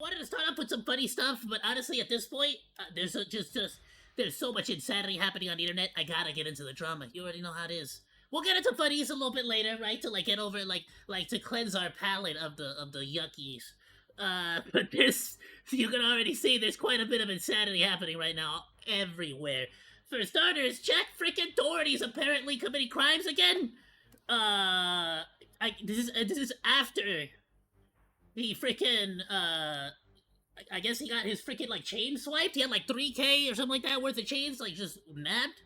wanted to start off with some funny stuff, but honestly, at this point, there's so much insanity happening on the internet. I gotta get into the drama. You already know how it is. We'll get into funnies a little bit later, right? To like get over like to cleanse our palate of the yuckies. But this, you can already see there's quite a bit of insanity happening right now everywhere. For starters, Jack frickin' Doherty's apparently committing crimes again. This is after he frickin' I guess he got his frickin' like chain swiped. He had like 3K or something like that worth of chains, like just nabbed.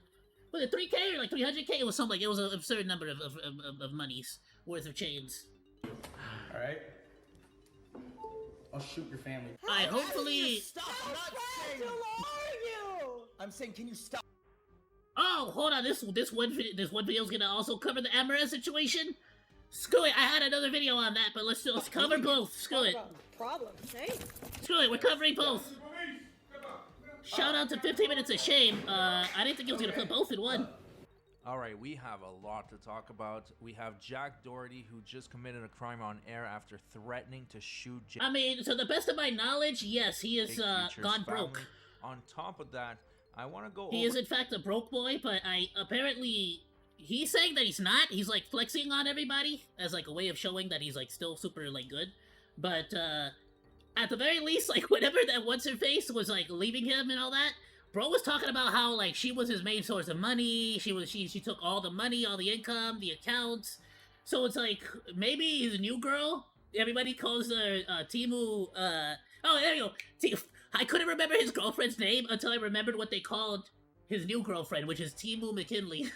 Was it 3K or like 300K? It was something like, it was an absurd number of monies worth of chains. Alright. I'll shoot your family. I hopefully. Stop! I'm not saying. Who are you? I'm saying, can you stop? Oh, hold on. This one video is gonna also cover the Amara situation. Screw it. I had another video on that, but let's cover both. Screw it. Problems, eh? Screw it. We're covering both. Shout out to 15 Minutes of Shame. I didn't think he was gonna put both in one. Alright, we have a lot to talk about. We have Jack Doherty, who just committed a crime on air after threatening to shoot I mean, to the best of my knowledge, yes, he is gone broke. On top of that, I want to go He is in fact a broke boy, but apparently he's saying that he's not. He's like flexing on everybody as like a way of showing that he's like still super like good. But at the very least, like whenever that what's-her-face was like leaving him and all that, bro was talking about how like she was his main source of money. She took all the money, all the income, the accounts. So it's like maybe his new girl. Everybody calls her Timu. Oh, there you go. I couldn't remember his girlfriend's name until I remembered what they called his new girlfriend, which is Timu McKinley.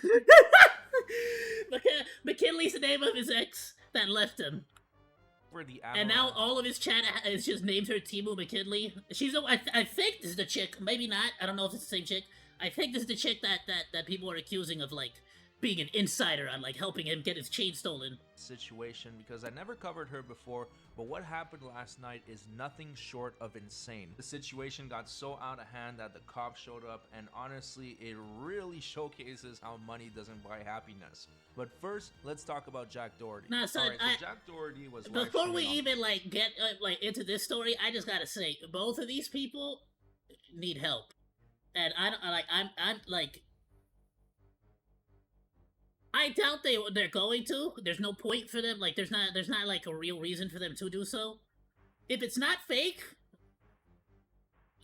McKinley's the name of his ex that left him. And now all of his chat is just named her Timu McKinley. I think this is the chick. Maybe not. I don't know if it's the same chick. I think this is the chick that people are accusing of like being an insider on like helping him get his chain stolen. Situation, because I never covered her before, but what happened last night is nothing short of insane. The situation got so out of hand that the cops showed up, and honestly, it really showcases how money doesn't buy happiness. But first, let's talk about Jack Doherty. Nah, son, so Jack Doherty was before we even like get like into this story, I just gotta say both of these people need help, and I'm like. I doubt they're going to. There's no point for them. Like, there's not like a real reason for them to do so. If it's not fake,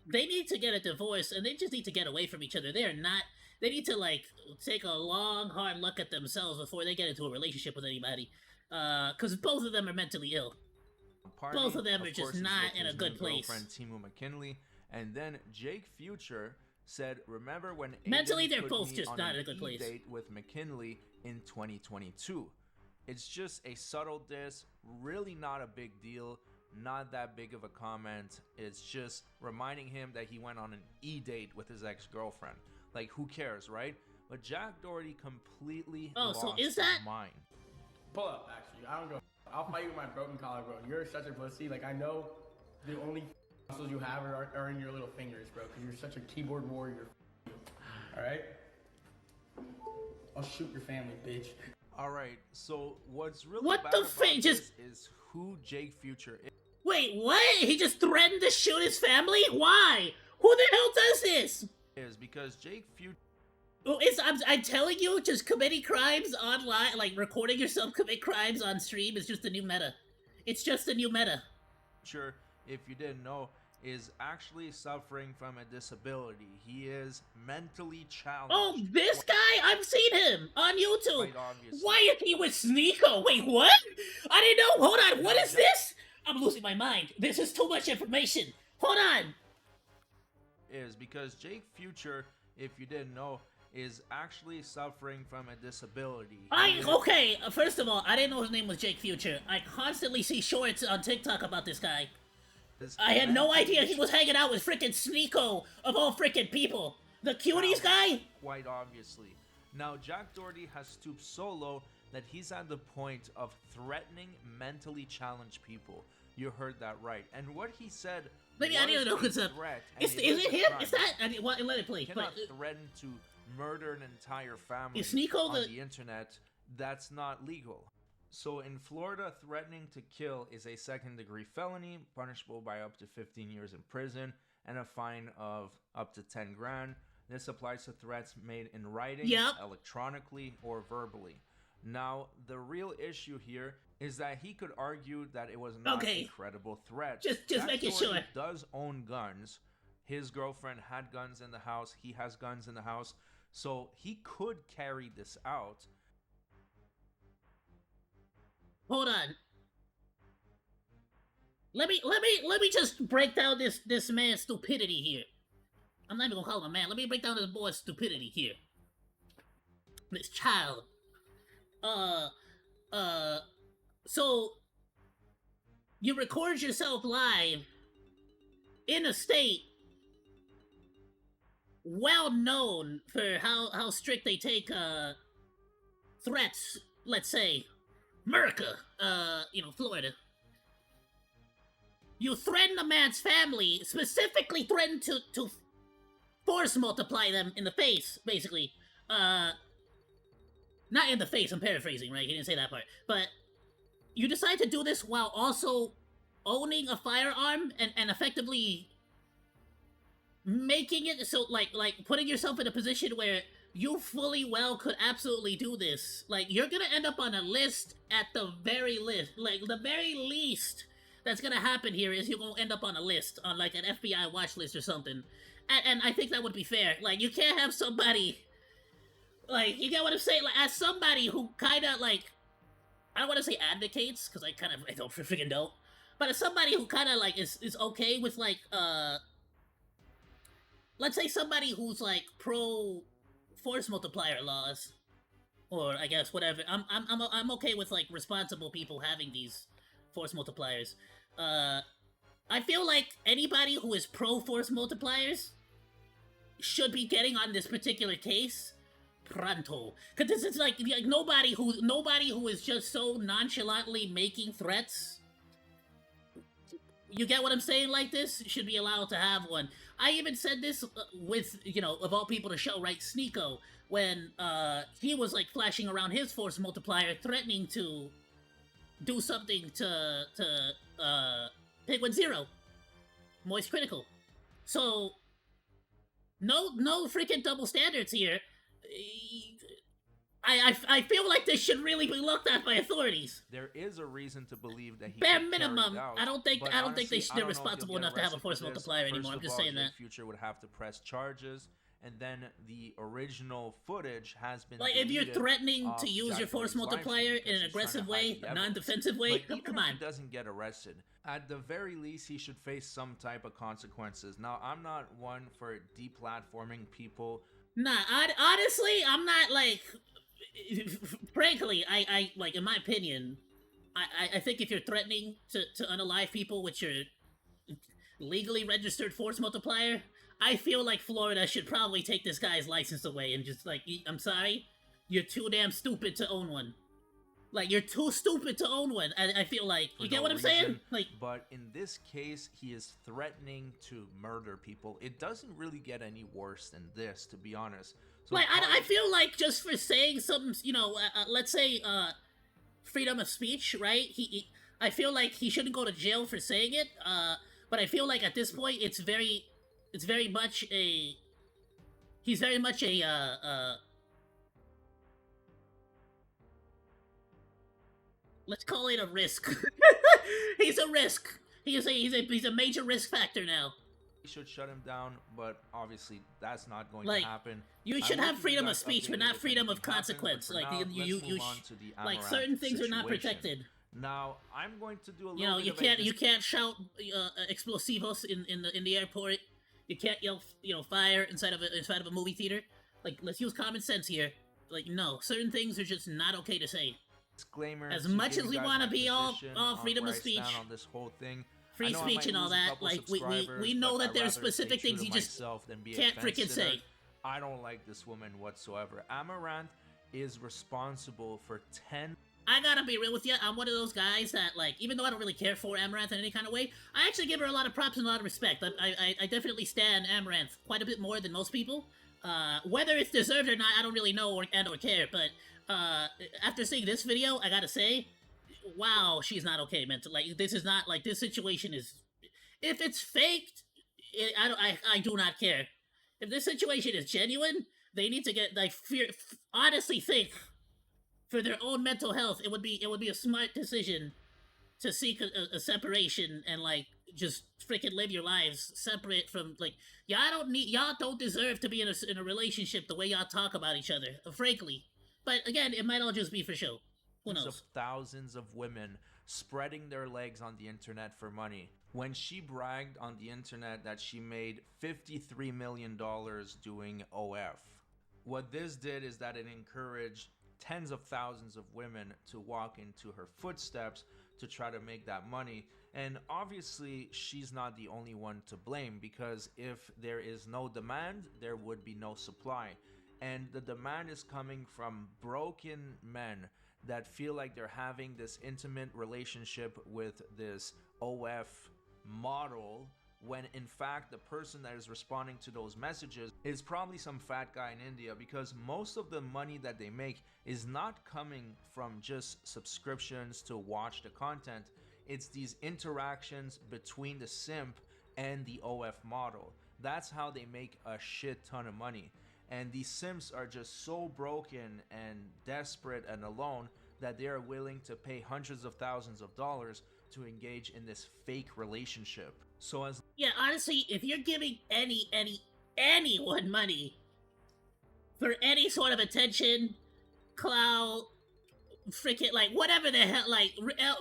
they need to get a divorce, and they just need to get away from each other. They need to like take a long, hard look at themselves before they get into a relationship with anybody. Because both of them are mentally ill. Both of them are just not in a good place. Girlfriend Timu McKinley, and then Jake Future said, "Remember when mentally Aiden they're both just not in a good place." Date with McKinley in 2022. It's just a subtle diss, really not a big deal, not that big of a comment. It's just reminding him that he went on an E-date with his ex-girlfriend. Like, who cares, right? But Jack Doherty completely lost his mind. Pull up, actually. I don't go. I'll fight you with my broken collarbone. You're such a pussy. Like, I know the only muscles you have are in your little fingers, bro, because you're such a keyboard warrior. Alright? I'll shoot your family, bitch. Alright, so what's really what bad the about f- this is who Jake Future is. Wait, what? He just threatened to shoot his family? Why? Who the hell does this? Is because Jake Future... Oh, I'm telling you, just committing crimes online, like recording yourself commit crimes on stream is just the new meta. It's just the new meta. Sure, if you didn't know, is actually suffering from a disability. He is mentally challenged. Oh, this guy? I've seen him on YouTube. Quite obviously. Why is he with Sneeko? Wait, what? I didn't know. Hold on. What is this? I'm losing my mind. This is too much information. Hold on. Is because Jake Future, if you didn't know, is actually suffering from a disability. Okay, first of all, I didn't know his name was Jake Future. I constantly see shorts on TikTok about this guy. I had no idea he was hanging out with frickin' Sneeko, of all frickin' people. The cuties guy? Quite obviously. Now, Jack Doherty has stooped so low that he's at the point of threatening mentally challenged people. You heard that right. And what he said... Maybe I didn't know what's up. Is it him? Is that... let it play. You cannot threaten to murder an entire family is Sneeko on the internet. That's not legal. So in Florida, threatening to kill is a second-degree felony, punishable by up to 15 years in prison and a fine of up to 10 grand. This applies to threats made in writing, Yep. electronically, or verbally. Now, the real issue here is that he could argue that it was not Okay. a credible threat. Just That making Shorty sure. does own guns. His girlfriend had guns in the house. He has guns in the house. So he could carry this out. Hold on. Let me just break down this man's stupidity here. I'm not even gonna call him a man. Let me break down this boy's stupidity here. This child. So you record yourself live in a state well known for how strict they take threats, let's say America, Florida. You threaten a man's family, specifically threaten to force multiply them in the face, basically. Not in the face, I'm paraphrasing, right? He didn't say that part. But you decide to do this while also owning a firearm and effectively making it so, like putting yourself in a position where you fully well could absolutely do this. Like, you're gonna end up on a list at the very least. Like, the very least that's gonna happen here is you're gonna end up on a list, on like an FBI watch list or something. And I think that would be fair. Like, you can't have somebody, like, you get what I'm saying? Like, as somebody who kinda, like, I don't want to say advocates, because I don't freaking don't. But as somebody who kinda, like, is okay with, like, let's say somebody who's, like, pro force multiplier laws, or I guess whatever. I'm okay with, like, responsible people having these force multipliers. I feel like anybody who is pro force multipliers should be getting on this particular case pronto, because this is like nobody who is just so nonchalantly making threats. You get what I'm saying? Like this should be allowed to have one. I even said this with, of all people to show, right, Sneeko, when he was like flashing around his force multiplier, threatening to do something to Pygmy Zero, Moist Critical. So no freaking double standards here. I feel like this should really be looked at by authorities. There is a reason to believe that he bare could minimum. carry it out, I don't think but they're honestly, they're responsible enough to have a force arrested for this. multiplier anymore. First I'm of just all, saying Jay that. Future would have to press charges, and then the original footage has been Like, if you're deleted threatening off to use your Jack force Dorsey's live multiplier stream in an because he's trying aggressive to way, hide the a evidence. non-defensive way, But even come if on. he doesn't get arrested, at the very least, he should face some type of consequences. Now, I'm not one for deplatforming people. Nah, honestly, I'm not, like... Frankly, I like, in my opinion, I think if you're threatening to unalive people with your legally registered force multiplier, I feel like Florida should probably take this guy's license away and just, like, I'm sorry, you're too damn stupid to own one. Like, you're too stupid to own one, I feel like. You get what I'm saying? Like, but in this case, he is threatening to murder people. It doesn't really get any worse than this, to be honest. So like, I feel like just for saying something, let's say, freedom of speech, right? I feel like he shouldn't go to jail for saying it, but I feel like at this point, he's very much a, let's call it a risk. He's a risk. He's a major risk factor now. He should shut him down, but obviously that's not going Like, to happen. You should have freedom of speech, but not freedom of consequence. Like, like, certain things are not protected. Now, I'm going to do a little bit you can't shout explosivos in the airport. You can't yell fire inside of a movie theater. Like, let's use common sense here. Like, no, certain things are just not okay to say. Disclaimer. As much as we want to be all freedom of speech, on this whole thing. Free speech and all that, like, we know that there's specific things you just can't freaking say. I don't like this woman whatsoever. Amaranth is responsible for 10... I gotta be real with you, I'm one of those guys that, like, even though I don't really care for Amaranth in any kind of way, I actually give her a lot of props and a lot of respect. I definitely stand Amaranth quite a bit more than most people. Whether it's deserved or not, I don't really know or care, but after seeing this video, I gotta say, wow, she's not okay mentally. Like, this is not like, this situation is, if it's faked, I do not care. If this situation is genuine, they need to get like honestly think for their own mental health. It would be a smart decision to seek a separation and like just freaking live your lives separate from like y'all don't deserve to be in a relationship the way y'all talk about each other, frankly. But again, it might all just be for show. Who knows? Of thousands of women spreading their legs on the internet for money. When she bragged on the internet that she made $53 million doing OF. What this did is that it encouraged tens of thousands of women to walk into her footsteps to try to make that money. And obviously, she's not the only one to blame, because if there is no demand, there would be no supply. And the demand is coming from broken men that feel like they're having this intimate relationship with this OF model, when in fact the person that is responding to those messages is probably some fat guy in India, because most of the money that they make is not coming from just subscriptions to watch the content. It's these interactions between the simp and the OF model. That's how they make a shit ton of money. And these simps are just so broken and desperate and alone that they are willing to pay hundreds of thousands of dollars to engage in this fake relationship. So as Yeah, honestly, if you're giving anyone money for any sort of attention, clout, freaking like whatever the hell, like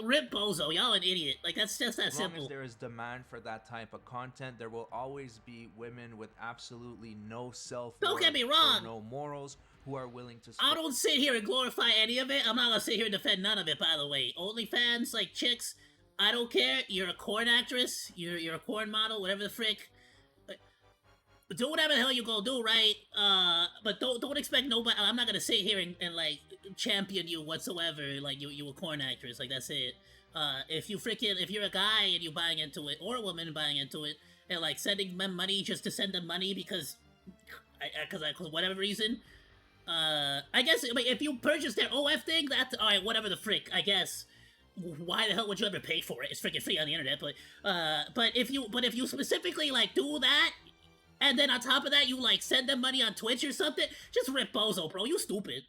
rip bozo, y'all an idiot. Like, that's just that long simple. as there is demand for that type of content, there will always be women with absolutely no self-worth, Don't get me wrong, no morals, who are willing to I don't sit here and glorify any of it. I'm not gonna sit here and defend none of it, by the way. OnlyFans, like, chicks, I don't care. You're a corn actress, you're a corn model, whatever the frick. Do whatever the hell you gonna do, right? But don't expect nobody. I'm not gonna sit here and like champion you whatsoever. Like, you a corn actress, like, that's it. If you're a guy and you buying into it, or a woman buying into it, and like sending them money just to send them money because whatever reason, I guess, I mean, if you purchase their OF thing, that's alright. Whatever the frick, I guess. Why the hell would you ever pay for it? It's freaking free on the internet. But if you specifically like do that, and then on top of that, you like send them money on Twitch or something, just rip bozo, bro. You stupid.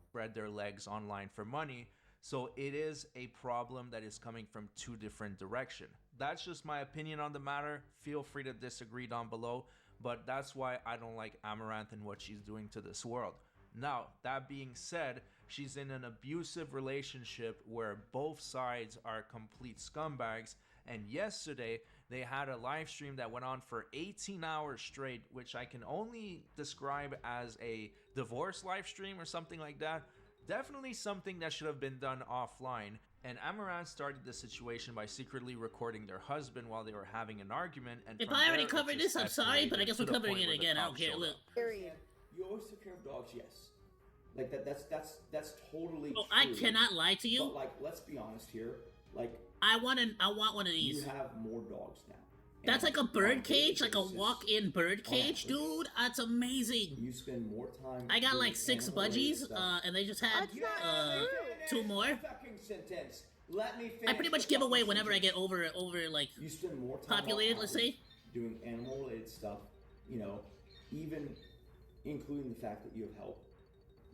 Spread their legs online for money. So it is a problem that is coming from two different directions. That's just my opinion on the matter. Feel free to disagree down below, but that's why I don't like Amaranth and what she's doing to this world. Now, that being said, she's in an abusive relationship where both sides are complete scumbags, and yesterday they had a live stream that went on for 18 hours straight, which I can only describe as a divorce live stream or something like that. Definitely something that should have been done offline. And Amaranth started the situation by secretly recording their husband while they were having an argument. And if I already covered this, I'm sorry, but I guess we're covering it again. I don't care. Look. You always took care of dogs, yes. Like that's totally true. I cannot lie to you. But like, let's be honest here. Like, I want one of these. You have more dogs now. That's like a bird cage, like a walk-in bird cage, dude. That's amazing. You spend more time. I got like 6 budgies, and they just had 2 more. Let me finish. I pretty much give away whenever I get over like you spend more time populated. Let's say doing animal-related stuff. You know, even including the fact that you have help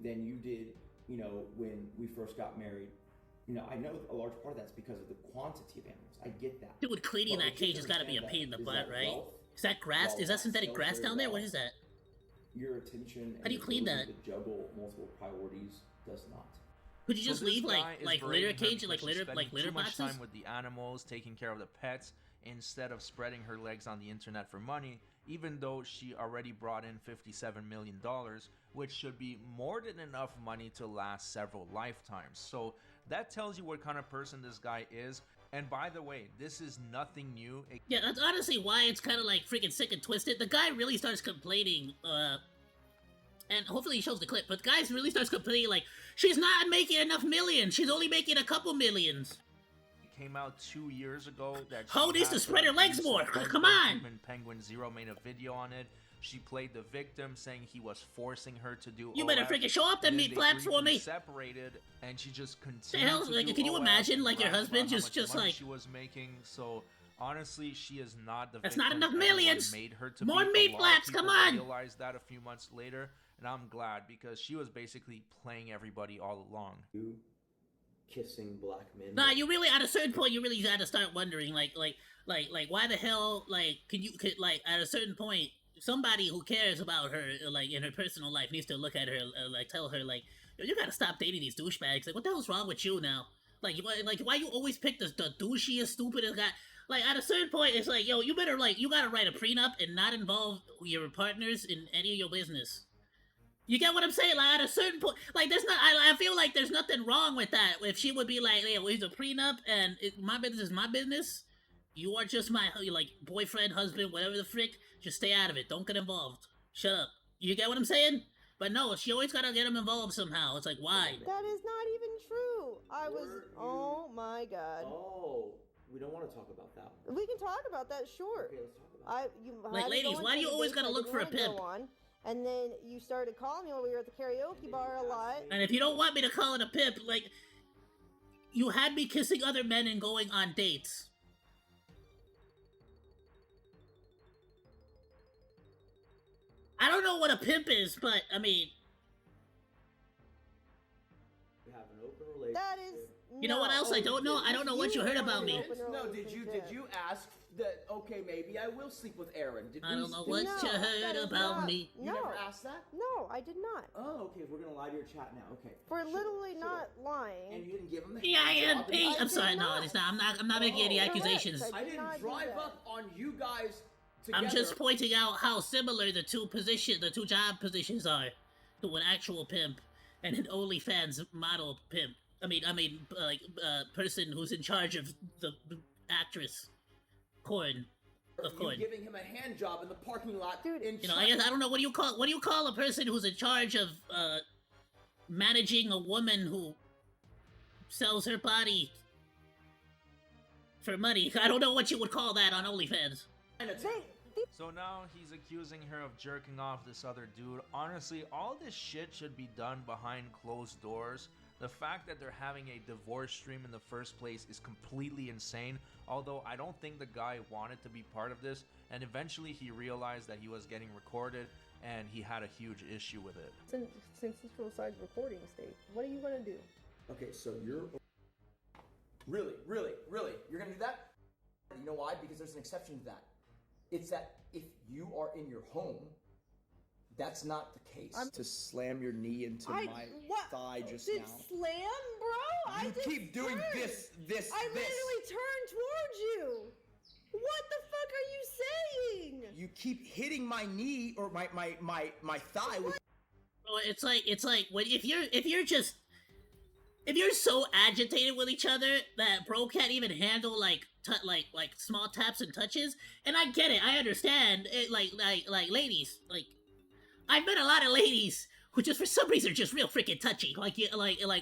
than you did. You know, when we first got married. You know, I know a large part of that's because of the quantity of animals. I get that. Dude, cleaning that cage has got to be a pain in the butt, right? Is that grass? Is that synthetic grass down there? What is that? Your attention. How do you clean that? To juggle multiple priorities does not. Could you just leave like litter cage, like litter too much boxes? time with the animals, taking care of the pets, instead of spreading her legs on the internet for money, even though she already brought in $57 million, which should be more than enough money to last several lifetimes. So that tells you what kind of person this guy is. And by the way, this is nothing new. Yeah, that's honestly why it's kind of like freaking sick and twisted. The guy really starts complaining, and hopefully he shows the clip, but the guy really starts complaining like, she's not making enough millions, she's only making a couple millions. came out 2 years ago that Ho needs to spread her legs more. Come on. Even Penguin Zero made a video on it. She played the victim, saying he was forcing her to do. You better OF, freaking show up the and then meat they flaps for briefly me. Separated, and she just The continued. hell? To Like, do can you OF imagine, and like, your brag husband about how just much money like... she was making? So honestly, she is not the. That's victim not enough everyone millions. Made her to More be. meat A lot of flaps, come people on. Realized that a few months later, and I'm glad because she was basically playing everybody all along. You kissing black men. Nah, you really, at a certain point, you really got to start wondering, like, why the hell, like, like, at a certain point, somebody who cares about her, like, in her personal life needs to look at her, like, tell her, like, yo, you gotta stop dating these douchebags. Like, what the hell's wrong with you now? Like, why you always pick the douchiest, stupidest guy? Like, at a certain point, it's like, yo, you better, like, you gotta write a prenup and not involve your partners in any of your business. You get what I'm saying? Like, at a certain point, like, there's not, I feel like there's nothing wrong with that. If she would be like, hey, well, it's a prenup, and my business is my business, you are just my, like, boyfriend, husband, whatever the frick, just stay out of it. Don't get involved. Shut up. You get what I'm saying? But no, she always gotta get him involved somehow. It's like, why? That is not even true. I was, oh my god. Oh, we don't want to talk about that one. We can talk about that, sure. Okay, let's talk about it. Like, ladies, why do you always gotta look for a pimp? And then you started calling me while we were at the karaoke bar a lot. And if you don't want me to call it a pimp, like, you had me kissing other men and going on dates. I don't know what a pimp is, but, I mean... We have an open relationship. That is... You know what else I don't know? I don't know what you heard about me. No, did you ask that? Okay, maybe I will sleep with Aaron. I don't know what you heard about me. You never asked that? No, I did not. Oh, okay. We're gonna lie to your chat now. Okay. For Sure, literally sure. not lying. And you didn't give him the PIMP! hand job. I'm sorry, no, it's not. I'm not making any Correct. accusations. I I did not didn't do drive that. up on you guys together. I'm just pointing out how similar the two job positions are to an actual pimp and an OnlyFans model pimp. I mean, person who's in charge of the actress, Corn, of You Corn. giving him a hand job in the parking lot. Dude, in You know, I don't know what do you call a person who's in charge of managing a woman who sells her body for money. I don't know what you would call that on OnlyFans. So now he's accusing her of jerking off this other dude. Honestly, all this shit should be done behind closed doors. The fact that they're having a divorce stream in the first place is completely insane, although I don't think the guy wanted to be part of this, and eventually he realized that he was getting recorded, and he had a huge issue with it. Since this will start recording state, what are you gonna do? Okay, so you're. Really? You're gonna do that? You know why? Because there's an exception to that. It's that if you are in your home, that's not the case. To slam your knee into my thigh just Did now. slam, bro? I You just keep doing turned. this. I literally turned towards you. What the fuck are you saying? You keep hitting my knee or my thigh with. Well, it's like when if you're so agitated with each other that bro can't even handle like small taps and touches, and I get it, I understand it, like ladies, like I've met a lot of ladies who just for some reason are just real freaking touchy, like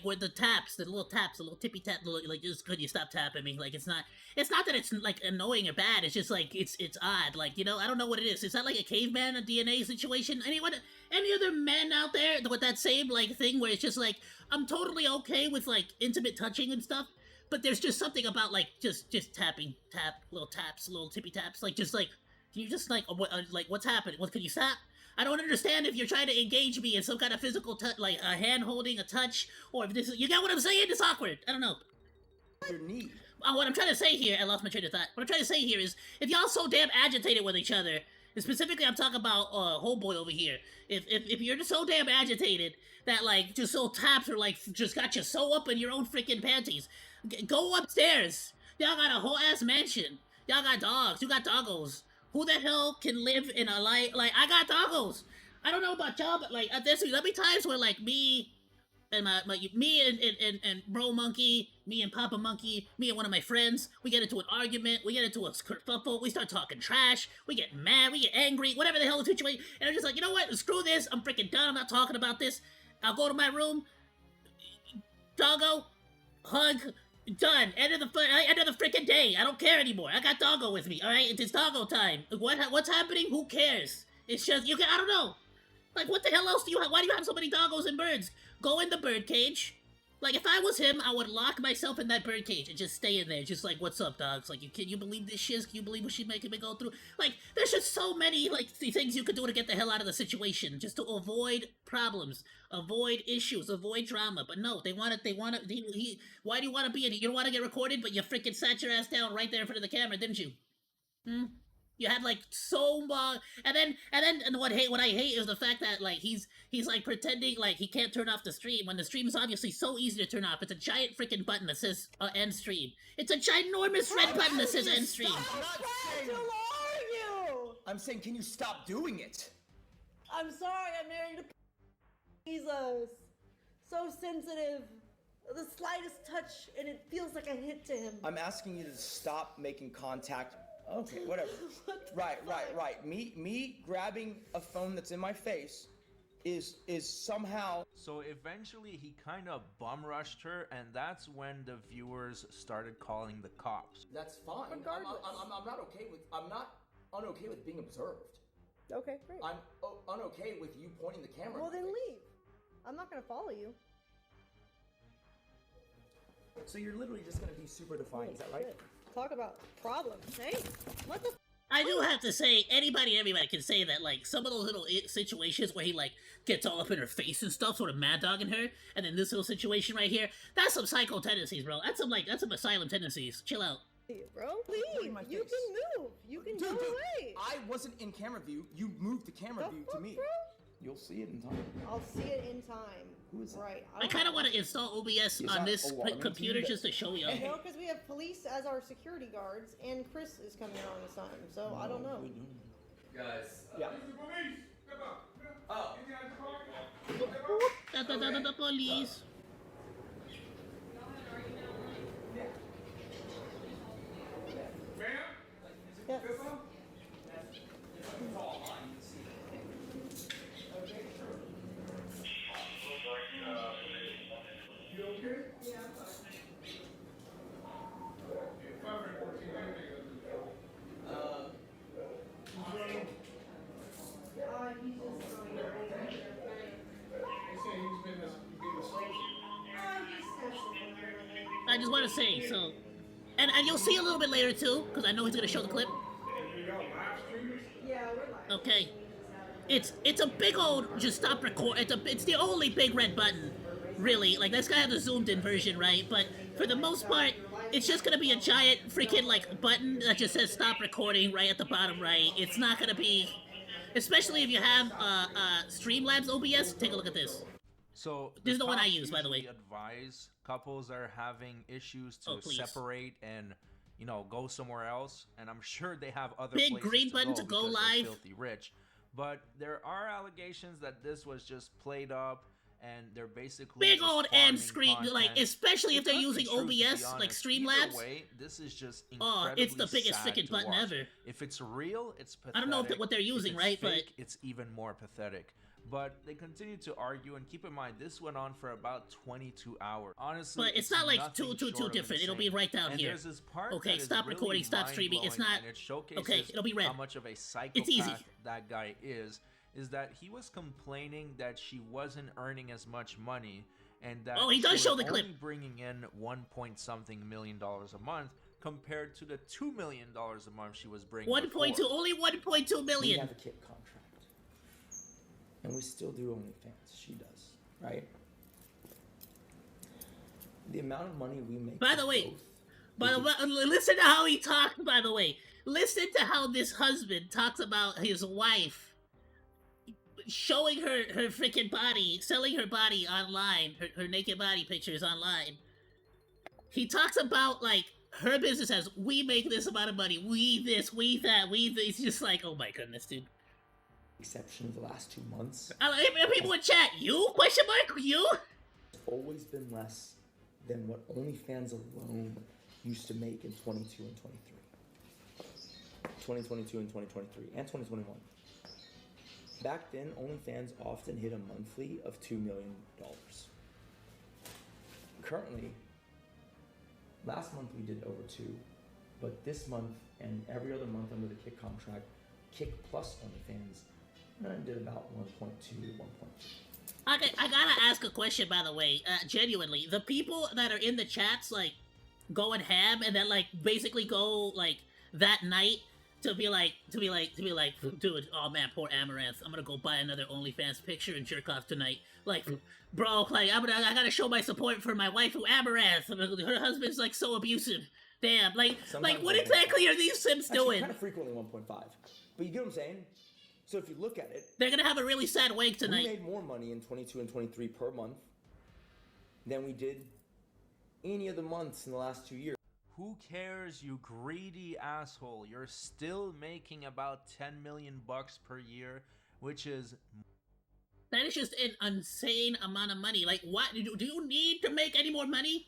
with the taps, the little tippy tap, like just could you stop tapping me? Like it's not that it's like annoying or bad, it's just like it's odd, like, you know, I don't know what it is. Is that like a caveman, a DNA situation? Any other men out there with that same like thing where it's just like I'm totally okay with like intimate touching and stuff, but there's just something about like just tapping, little taps, little tippy taps, like just like can you just like what's happening? What can you stop? I don't understand if you're trying to engage me in some kind of physical touch, like a hand holding, a touch, or if this is, you get what I'm saying? It's awkward. I don't know. Your knee. What I'm trying to say here, I lost my train of thought. What I'm trying to say here is, if y'all so damn agitated with each other, and specifically I'm talking about homeboy over here, if you're just so damn agitated that like just so taps or like just got you so up in your own freaking panties, go upstairs. Y'all got a whole ass mansion. Y'all got dogs. You got doggos. Who the hell can live in a like I got doggos. I don't know about y'all, but like there's be times where like me and and bro monkey, me and Papa Monkey, me and one of my friends, we get into an argument, we get into a kerfuffle, we start talking trash, we get mad, we get angry, whatever the hell the situation, and I'm just like, you know what, screw this, I'm freaking done, I'm not talking about this. I'll go to my room, doggo, hug, Done. End of the freaking day. I don't care anymore. I got Doggo with me. All right, it's Doggo time. What's happening? Who cares? It's just you can. I don't know. Like, what the hell else do you have? Why do you have so many doggos and birds? Go in the bird cage. Like, if I was him, I would lock myself in that bird cage and just stay in there. Just like, what's up, dogs? Like, can you believe this shiz? Can you believe what she's making me go through? Like, there's just so many, like, things you could do to get the hell out of the situation. Just to avoid problems, avoid issues, avoid drama. But no, why do you want to be in it? You don't want to get recorded, but you freaking sat your ass down right there in front of the camera, didn't you? Hmm? You had like so long, and what I hate is the fact that like he's like pretending like he can't turn off the stream when the stream is obviously so easy to turn off. It's a giant freaking button that says end stream. It's a ginormous red button that says end stream. How fragile are you? I'm saying, can you stop doing it? I'm sorry, I'm married to Jesus. So sensitive. The slightest touch and it feels like a hit to him. I'm asking you to stop making contact. Okay, whatever. Right. Me grabbing a phone that's in my face is somehow. So eventually he kind of bum rushed her, and that's when the viewers started calling the cops. That's fine. Regardless. I'm not okay with. I'm not unokay with being observed. Okay, great. I'm unokay with you pointing the camera. Well, then leave. I'm not gonna follow you. So you're literally just gonna be super defiant, is that right? Shit. Talk about problems, hey? What the? I do have to say, everybody can say that, like, some of those little situations where he, like, gets all up in her face and stuff, sort of mad dogging her, and then this little situation right here, that's some psycho tendencies, bro. That's some asylum tendencies. Chill out. Bro, leave. my You face. can move. You can go away. I wasn't in camera view. You moved the camera The view fuck, to me. bro? You'll see it in time. I'll see it in time. Who is it? Right. I kind of want to install OBS on that this alarming to computer you? just to show y'all. No, because we have police as our security guards, and Chris is coming around this time, so I don't know. Guys, Yeah. oh, The police. Yes. I just want to say, so... And you'll see a little bit later, too, because I know he's going to show the clip. Yeah, we're live. Okay. It's a big old just stop record. It's the only big red button, really. Like, this guy has a zoomed-in version, right? But for the most part, it's just going to be a giant freaking, like, button that just says stop recording right at the bottom right. It's not going to be... Especially if you have Streamlabs OBS, take a look at this. So This is the one I cops use, by the way. usually advise couples that are having issues to Oh, please. separate and, you know, go somewhere else. And I'm sure they have other Big places green button to go because they're live. filthy rich. But there are allegations that this was just played up, and they're basically Big just old farming end screen, like, content. especially if It they're could be using true, to be OBS, like honest. Streamlabs. Either way, this is just Oh, incredibly it's the biggest sad freaking to button watch. ever. If it's real, it's pathetic. I don't know what they're If using, it's right? fake, it's even more pathetic. But they continue to argue, and keep in mind, this went on for about 22 hours. Honestly, But it's not like nothing too short of different. It'll be insane. right down And here. there's this part Okay, that is stop really recording, stop streaming. It's mind-blowing, not- and it showcases okay, it'll be red. how much of a psychopath It's easy. that guy is that he was complaining that she wasn't earning as much money, and that Oh, he she does was show the clip. only bringing in $1.something million a month compared to the $2 million a month she was bringing. 1.2, before. only 1.2 We million. have a kit contract. And we still do OnlyFans. She does, right? The amount of money we make. By the from way, both By the way, listen to how he talks, by the way. Listen to how this husband talks about his wife showing her freaking body, selling her body online, her naked body pictures online. He talks about, like, her business as, we make this amount of money, we this, we that, we this. It's just like, oh my goodness, dude. exception of the last 2 months, People in chat, you? Question mark? You? it's always been less than what OnlyFans alone used to make in 22 and 23. 2022 and 2023, and 2021. Back then, OnlyFans often hit a monthly of $2 million. Currently, Last month we did over 2, but this month and every other month under the Kick contract, Kick plus OnlyFans, I did about 1.2 to 1.3. Okay, I gotta ask a question, by the way. Genuinely, the people that are in the chats, like, going ham and then, like, basically go, like, that night to be like, dude, oh man, poor Amaranth. I'm gonna go buy another OnlyFans picture and jerk off tonight. Like, bro, like, I gotta show my support for my wife, who Amaranth. Her husband's, like, so abusive. Damn, like, what exactly are these Sims doing? Kind of frequently 1.5. But you get what I'm saying? So if you look at it, they're gonna have a really sad wake tonight. We made more money in 22 and 23 per month than we did any of the months in the last 2 years. Who cares, you greedy asshole? You're still making about 10 million bucks per year, which is... That is just an insane amount of money. Like, what? Do you need to make any more money?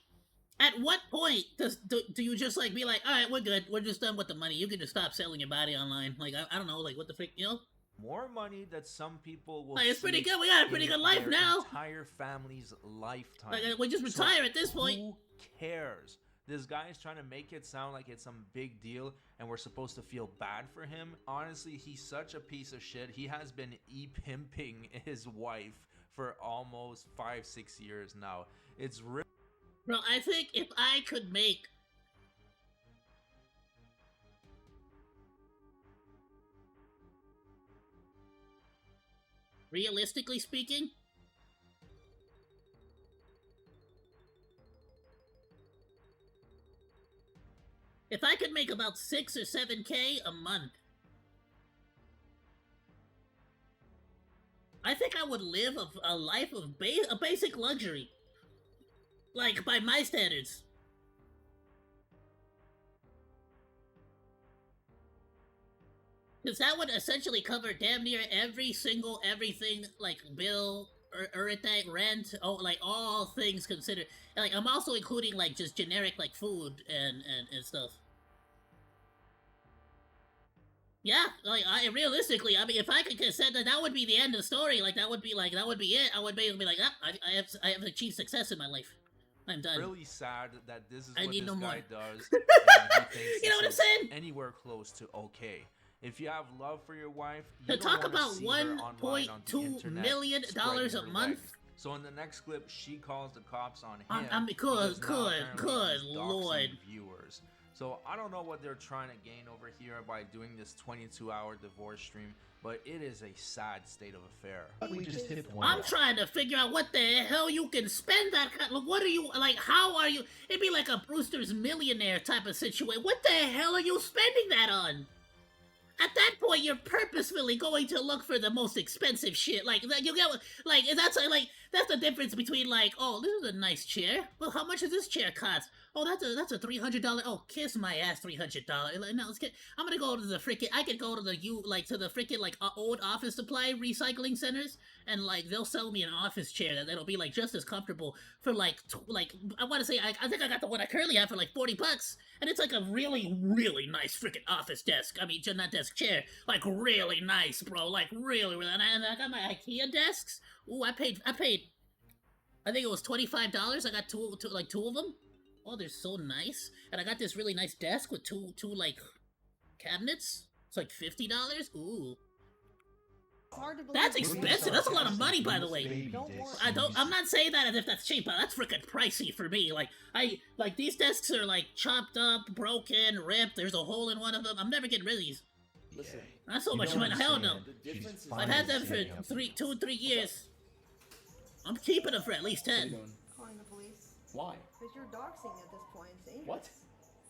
At what point do you just, like, be like, alright, we're good. We're just done with the money. You can just stop selling your body online. Like, I don't know, like, what the frick, you know? More money that some people will it's pretty good. We got a pretty good life now. Entire family's lifetime. Like, we just retire at this point. Who cares? This guy is trying to make it sound like it's some big deal and we're supposed to feel bad for him. Honestly, he's such a piece of shit. He has been e-pimping his wife for almost 5-6 years now. It's really... Bro, I think if I could make... Realistically speaking, if I could make about 6 or 7K a month, I think I would live a life of a basic luxury. Like, by my standards. Because that would essentially cover damn near every single everything, like, bill, everything, rent, like, all things considered. Like, I'm also including, like, just generic, like, food and stuff. Yeah, like, realistically, I mean, if I could consent, that would be the end of the story. Like, that would be it. I would basically be like, I have achieved success in my life. I'm done. Really sad that this is what this guy does. And he thinks you know what I'm saying? Anywhere close to okay. If you have love for your wife, to talk about $1.2 million a month. So in the next clip, she calls the cops on him. Good lord. Viewers. So I don't know what they're trying to gain over here by doing this 22-hour divorce stream, but it is a sad state of affair. I'm trying to figure out what the hell you can spend that kind of, what are you, like, how are you, it'd be like a Brewster's Millionaire type of situation. What the hell are you spending that on? At that point, you're purposefully going to look for the most expensive shit. Like, you get, like, that's the difference between, like, oh, this is a nice chair. Well, how much does this chair cost? Oh, that's a $300. Oh, kiss my ass, $300. Like, no, I'm gonna go to the frickin', I could go to the frickin', like, old office supply recycling centers, and, like, they'll sell me an office chair that'll be, like, just as comfortable for, like, I want to say, I think I got the one I currently have for, like, $40. And it's, like, a really, really nice frickin' office desk. I mean, not desk, chair. Like, really nice, bro. Like, really, really. And I got my IKEA desks. Ooh, I paid, I think it was $25. I got two of them. Oh, they're so nice. And I got this really nice desk with two like, cabinets. It's like $50. Ooh. That's expensive. That's a lot of money, by the way. I'm not saying that as if that's cheap, but that's freaking pricey for me. Like, these desks are, like, chopped up, broken, ripped. There's a hole in one of them. I'm never getting rid of these. Listen, not so much money. Hell no. I've had them for 2 or 3 years. I'm keeping them for at least 10. Calling the police. Why? Because you're doxing at this point. It's dangerous. What?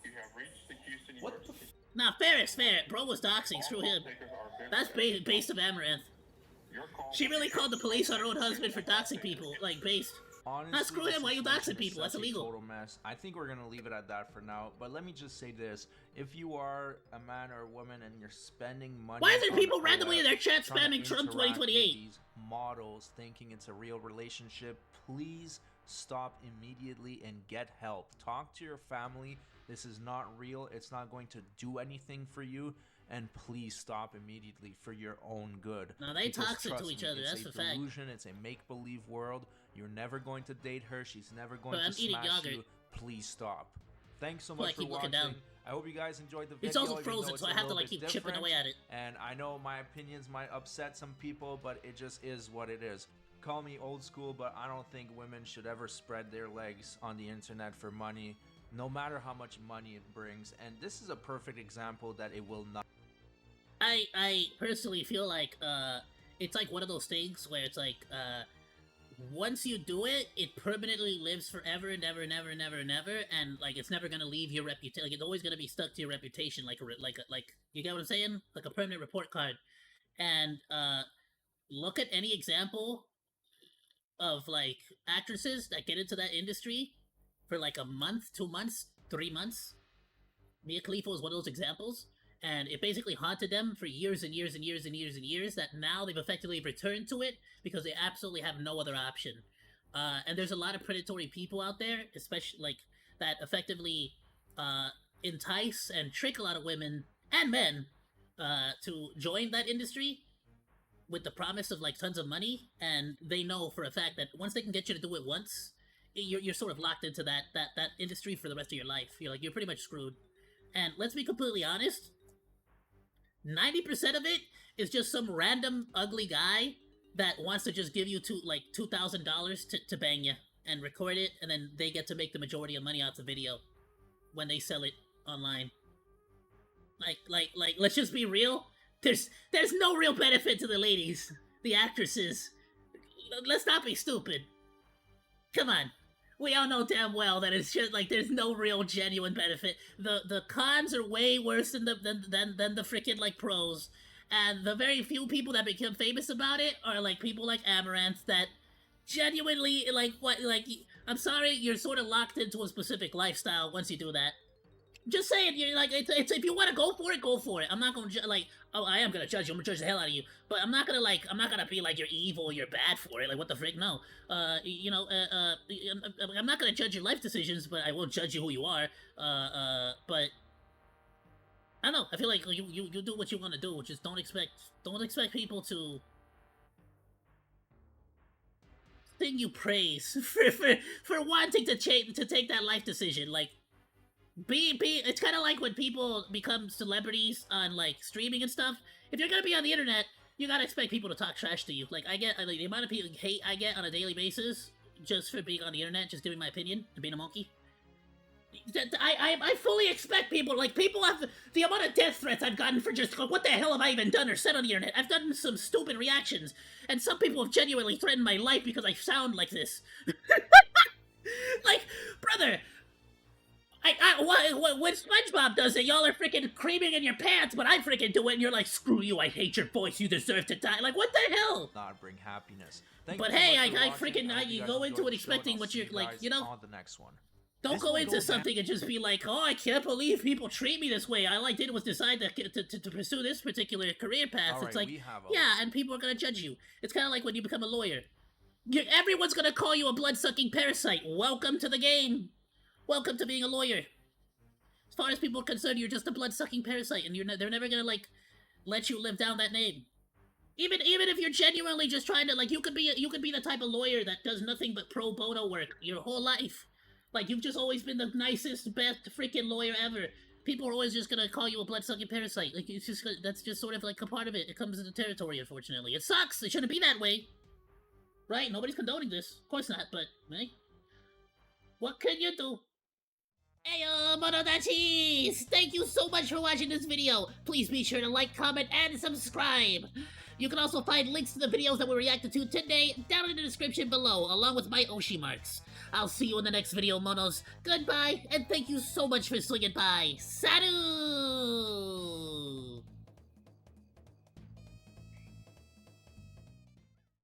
You have reached the Houston What University. Nah, fair is fair. Bro was doxing. Screw him. That's based of Amaranth. She really called the police on her own husband for doxing people. Like, based. Honestly, screw him. Why you doxing people? That's illegal. Total mess. I think we're gonna leave it at that for now. But let me just say this: if you are a man or a woman and you're spending money, why is there people randomly in their chat spamming Trump 2028? These models thinking it's a real relationship, please stop immediately and get help. Talk to your family. This is not real. It's not going to do anything for you. And please stop immediately for your own good. No, they toxic to each other. That's a fact. It's a make-believe world. You're never going to date her. She's never going to smash you. Please stop. Thanks so much I for keep looking watching. down. I hope you guys enjoyed the video. It's also even frozen, though so it's I a have to little like bit keep chipping different. away at it. And I know my opinions might upset some people, but it just is what it is. Call me old school, but I don't think women should ever spread their legs on the internet for money, no matter how much money it brings. And this is a perfect example that it will not. I personally feel like it's like one of those things where it's like once you do it, it permanently lives forever and ever and ever and ever and ever, and like it's never gonna leave your reputation. Like it's always gonna be stuck to your reputation, like you get what I'm saying? Like a permanent report card. And look at any example of like actresses that get into that industry for like a month, 2 months, 3 months. Mia Khalifa was one of those examples, and it basically haunted them for years and years and years and years and years. That now they've effectively returned to it because they absolutely have no other option. And there's a lot of predatory people out there, especially like that, effectively entice and trick a lot of women and men to join that industry with the promise of like tons of money, and they know for a fact that once they can get you to do it once, you're sort of locked into that industry for the rest of your life. You're pretty much screwed. And let's be completely honest, 90% of it is just some random ugly guy that wants to just give you $2,000 to bang you and record it, and then they get to make the majority of money off the video when they sell it online. Let's just be real. There's no real benefit to the ladies, the actresses. Let's not be stupid. Come on. We all know damn well that it's just like there's no real genuine benefit. The cons are way worse than the freaking like pros. And the very few people that become famous about it are like people like Amaranth that genuinely I'm sorry, you're sort of locked into a specific lifestyle once you do that. Just saying, you're like, it's if you want to go for it, go for it. I'm not gonna I am gonna judge you. I'm gonna judge the hell out of you, but I'm not gonna be like you're evil, you're bad for it. Like what the frick? No. I'm not gonna judge your life decisions, but I will judge you who you are. But I don't know. I feel like you do what you want to do. Just don't expect people to sing you praise for wanting to take that life decision. Like. It's kind of like when people become celebrities on like streaming and stuff. If you're gonna be on the internet, you gotta expect people to talk trash to you. Like I get the amount of people hate I get on a daily basis just for being on the internet, just giving my opinion, to being a monkey. I fully expect people have the amount of death threats I've gotten for just what the hell have I even done or said on the internet. I've done some stupid reactions, and some people have genuinely threatened my life because I sound like this. Like, brother. When SpongeBob does it, y'all are freaking creaming in your pants, but I freaking do it, and you're like, screw you, I hate your voice, you deserve to die. Like, what the hell? Not bring happiness. But hey, you go into it expecting what you're like, on the next one. Don't go into something and just be like, oh, I can't believe people treat me this way. All I did was decide to pursue this particular career path. It's like, yeah, and people are gonna judge you. It's kind of like when you become a lawyer. Everyone's gonna call you a blood-sucking parasite. Welcome to the game. Welcome to being a lawyer. As far as people are concerned, you're just a blood-sucking parasite, and they're never gonna let you live down that name. Even if you're genuinely just trying to you could be the type of lawyer that does nothing but pro bono work your whole life. Like you've just always been the nicest, best freaking lawyer ever. People are always just gonna call you a blood-sucking parasite. Like that's just sort of like a part of it. It comes with the territory, unfortunately. It sucks. It shouldn't be that way, right? Nobody's condoning this, of course not. But hey, what can you do? Ayoo, Monodachis! Thank you so much for watching this video. Please be sure to like, comment, and subscribe. You can also find links to the videos that we reacted to today down in the description below, along with my Oshi marks. I'll see you in the next video, Monos. Goodbye, and thank you so much for swinging by. Saru!